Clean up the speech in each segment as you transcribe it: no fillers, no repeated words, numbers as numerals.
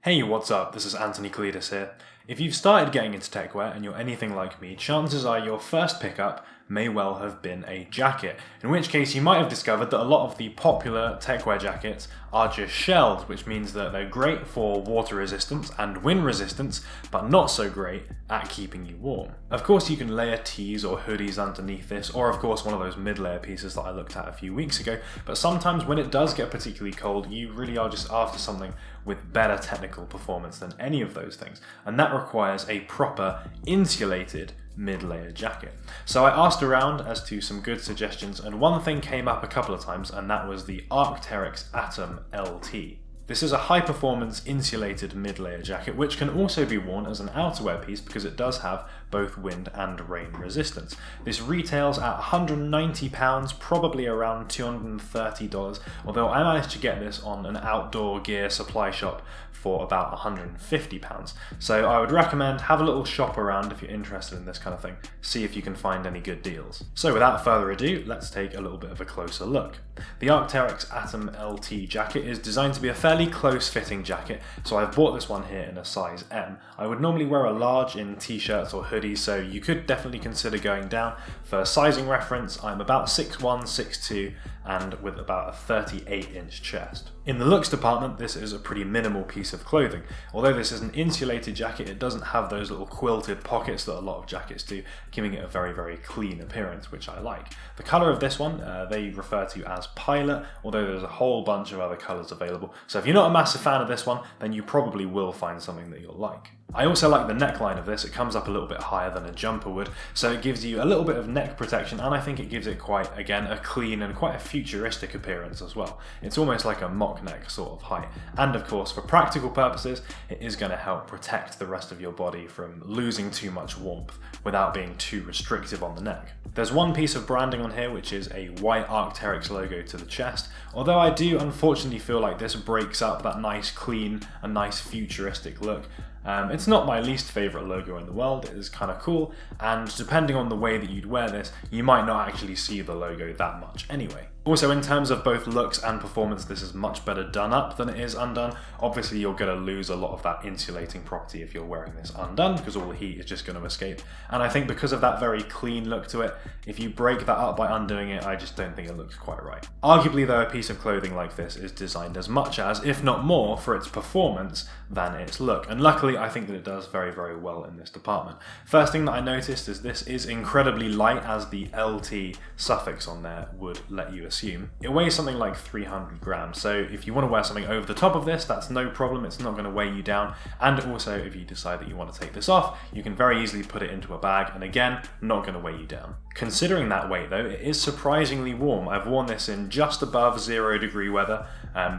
Hey, what's up? This is Anthony Cletus here. If you've started getting into techwear and you're anything like me, chances are your first pickup may well have been a jacket, in which case you might have discovered that a lot of the popular techwear jackets are just shells, which means that they're great for water resistance and wind resistance, but not so great at keeping you warm. Of course, you can layer tees or hoodies underneath this, or of course one of those mid-layer pieces that I looked at a few weeks ago, but sometimes when it does get particularly cold, you really are just after something with better technical performance than any of those things, and that requires a proper insulated mid-layer jacket. So I asked around as to some good suggestions, and one thing came up a couple of times, and that was the Arc'teryx Atom LT. This is a high-performance insulated mid-layer jacket which can also be worn as an outerwear piece because it does have both wind and rain resistance. This retails at £190, probably around $230, although I managed to get this on an outdoor gear supply shop for about £150. So I would recommend have a little shop around if you're interested in this kind of thing, see if you can find any good deals. So without further ado, let's take a little bit of a closer look. The Arc'teryx Atom LT jacket is designed to be a fairly close-fitting jacket, so I've bought this one here in a size M. I would normally wear a large in t-shirts or hoodies, so you could definitely consider going down. For sizing reference, I'm about 6'1", 6'2", and with about a 38-inch chest. In the looks department, this is a pretty minimal piece of clothing. Although this is an insulated jacket, it doesn't have those little quilted pockets that a lot of jackets do, giving it a very, very clean appearance, which I like. The colour of this one, they refer to as Pilot, although there's a whole bunch of other colours available. So if you're not a massive fan of this one, then you probably will find something that you'll like. I also like the neckline of this. It comes up a little bit higher than a jumper would, so it gives you a little bit of neck protection, and I think it gives it quite, again, a clean and quite a futuristic appearance as well. It's almost like a mock neck sort of height. And of course, for practical purposes, it is going to help protect the rest of your body from losing too much warmth without being too restrictive on the neck. There's one piece of branding on here, which is a white Arc'teryx logo to the chest, although I do unfortunately feel like this breaks up that nice, clean, and nice futuristic look. It's not my least favourite logo in the world, it is kind of cool, and depending on the way that you'd wear this, you might not actually see the logo that much anyway. Also, in terms of both looks and performance, this is much better done up than it is undone. Obviously, you're going to lose a lot of that insulating property if you're wearing this undone, because all the heat is just going to escape. And I think because of that very clean look to it, if you break that up by undoing it, I just don't think it looks quite right. Arguably, though, a piece of clothing like this is designed as much as, if not more, for its performance than its look. And luckily, I think that it does very, very well in this department. First thing that I noticed is this is incredibly light, as the LT suffix on there would let you assume. It weighs something like 300 grams, so if you want to wear something over the top of this, that's no problem, it's not going to weigh you down. And also, if you decide that you want to take this off, you can very easily put it into a bag, and again, not going to weigh you down. Considering that weight though, it is surprisingly warm. I've worn this in just above 0-degree weather,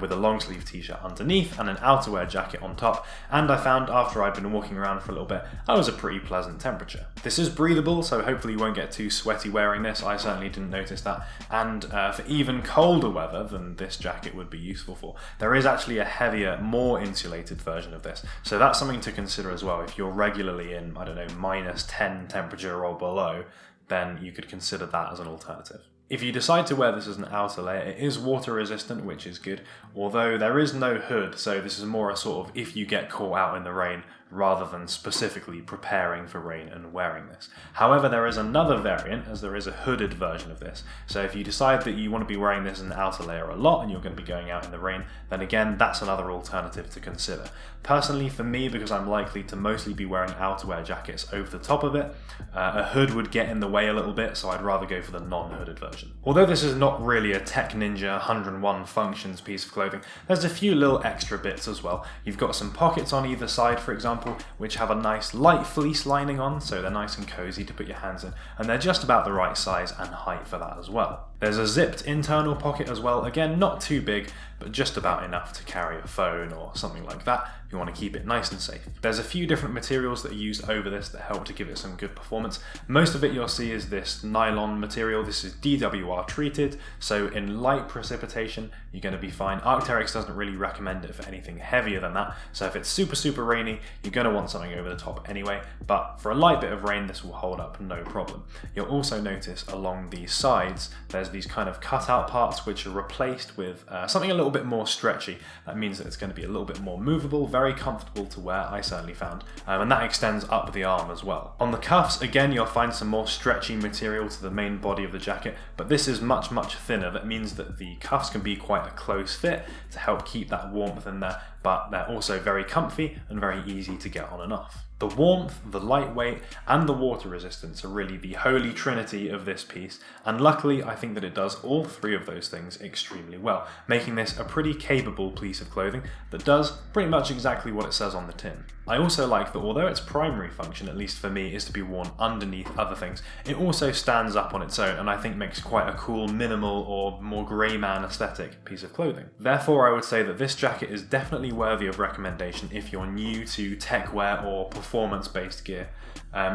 with a long sleeve t-shirt underneath and an outerwear jacket on top, and I found after I'd been walking around for a little bit, that was a pretty pleasant temperature. This is breathable, so hopefully you won't get too sweaty wearing this. I certainly didn't notice that, and for even colder weather than this jacket would be useful for, there is actually a heavier, more insulated version of this, so that's something to consider as well. If you're regularly in, I don't know, -10 temperature or below, then you could consider that as an alternative. If you decide to wear this as an outer layer, it is water resistant, which is good, although there is no hood, so this is more a sort of if you get caught out in the rain, rather than specifically preparing for rain and wearing this. However, there is another variant, as there is a hooded version of this, so if you decide that you want to be wearing this as an outer layer a lot and you're going to be going out in the rain, then again, that's another alternative to consider. Personally, for me, because I'm likely to mostly be wearing outerwear jackets over the top of it, a hood would get in the way a little bit, so I'd rather go for the non-hooded version. Although this is not really a Tech Ninja 101 functions piece of clothing, there's a few little extra bits as well. You've got some pockets on either side, for example, which have a nice light fleece lining on, so they're nice and cozy to put your hands in, and they're just about the right size and height for that as well. There's a zipped internal pocket as well, again not too big, but just about enough to carry a phone or something like that if you want to keep it nice and safe. There's a few different materials that are used over this that help to give it some good performance. Most of it you'll see is this nylon material. This is DWR treated, so in light precipitation you're going to be fine. Arc'teryx doesn't really recommend it for anything heavier than that, so if it's super rainy, you're going to want something over the top anyway, but for a light bit of rain this will hold up no problem. You'll also notice along the sides there's there's these kind of cutout parts which are replaced with something a little bit more stretchy. That means that it's going to be a little bit more movable, very comfortable to wear, I certainly found, and that extends up the arm as well. On the cuffs, again, you'll find some more stretchy material to the main body of the jacket, but this is much, much thinner. That means that the cuffs can be quite a close fit to help keep that warmth in there, but they're also very comfy and very easy to get on and off. The warmth, the lightweight, and the water resistance are really the holy trinity of this piece, and luckily I think that it does all three of those things extremely well, making this a pretty capable piece of clothing that does pretty much exactly what it says on the tin. I also like that although its primary function, at least for me, is to be worn underneath other things, it also stands up on its own and I think makes quite a cool minimal or more grey man aesthetic piece of clothing. Therefore, I would say that this jacket is definitely worthy of recommendation if you're new to tech wear or performance-based gear.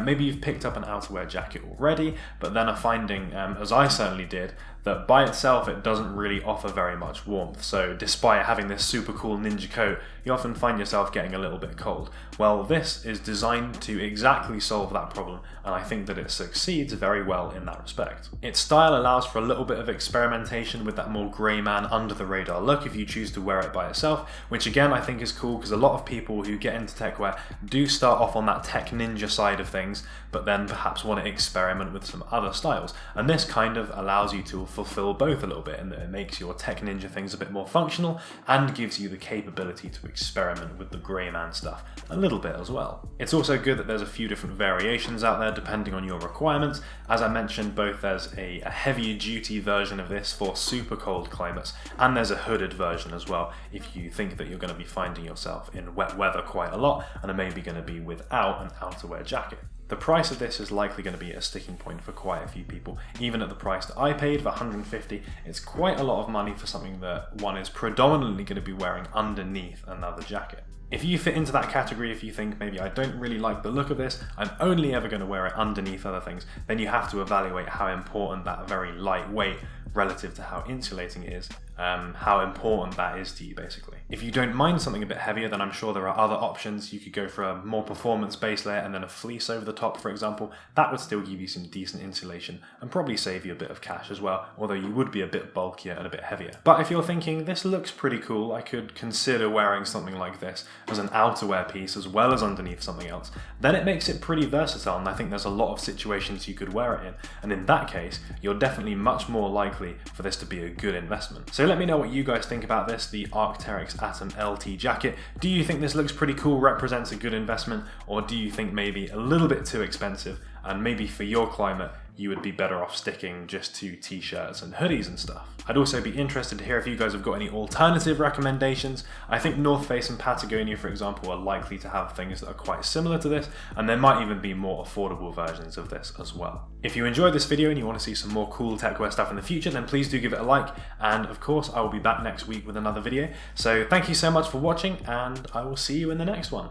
Maybe you've picked up an outerwear jacket already, but then are finding, as I certainly did, that by itself it doesn't really offer very much warmth. So despite having this super cool ninja coat, you often find yourself getting a little bit cold. Well, this is designed to exactly solve that problem, and I think that it succeeds very well in that respect. Its style allows for a little bit of experimentation with that more grey man under the radar look if you choose to wear it by itself, which again I think is cool because a lot of people who get into tech wear do start off on that tech ninja side of things, but then perhaps want to experiment with some other styles. And this kind of allows you to fulfill both a little bit, in that it makes your tech ninja things a bit more functional and gives you the capability to experiment with the grey man stuff a little bit as well. It's also good that there's a few different variations out there depending on your requirements. As I mentioned, both there's a heavier duty version of this for super cold climates, and there's a hooded version as well if you think that you're going to be finding yourself in wet weather quite a lot and are maybe going to be without an outerwear jacket. The price of this is likely going to be a sticking point for quite a few people. Even at the price that I paid for $150, it's quite a lot of money for something that one is predominantly going to be wearing underneath another jacket. If you fit into that category, if you think maybe I don't really like the look of this, I'm only ever going to wear it underneath other things, then you have to evaluate how important that very lightweight relative to how insulating it is, how important that is to you basically. If you don't mind something a bit heavier, then I'm sure there are other options. You could go for a more performance base layer and then a fleece over the top, for example. That would still give you some decent insulation and probably save you a bit of cash as well, although you would be a bit bulkier and a bit heavier. But if you're thinking, this looks pretty cool, I could consider wearing something like this as an outerwear piece as well as underneath something else, then it makes it pretty versatile, and I think there's a lot of situations you could wear it in, and in that case, you're definitely much more likely for this to be a good investment. So let me know what you guys think about this, the Arc'teryx Atom LT jacket. Do you think this looks pretty cool, represents a good investment, or do you think maybe a little bit too expensive, and maybe for your climate you would be better off sticking just to t-shirts and hoodies and stuff? I'd also be interested to hear if you guys have got any alternative recommendations. I think North Face and Patagonia, for example, are likely to have things that are quite similar to this, and there might even be more affordable versions of this as well. If you enjoyed this video and you want to see some more cool techwear stuff in the future, then please do give it a like, and of course I will be back next week with another video. So thank you so much for watching, and I will see you in the next one.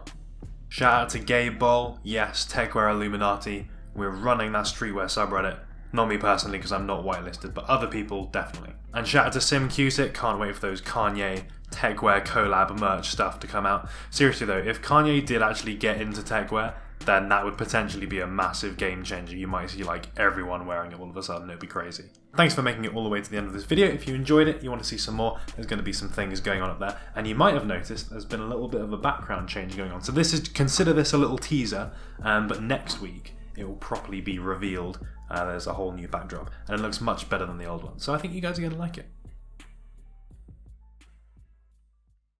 Shout out to Gabe Boll, yes, Techwear Illuminati. We're running that streetwear subreddit. Not me personally because I'm not whitelisted, but other people definitely. And shout out to Sim Cusick, can't wait for those Kanye Techwear collab merch stuff to come out. Seriously though, if Kanye did actually get into techwear, then that would potentially be a massive game changer. You might see like everyone wearing it all of a sudden, it'd be crazy. Thanks for making it all the way to the end of this video. If you enjoyed it, you want to see some more, there's going to be some things going on up there. And you might have noticed there's been a little bit of a background change going on. So consider this a little teaser, but next week it will properly be revealed. There's a whole new backdrop and it looks much better than the old one. So I think you guys are going to like it.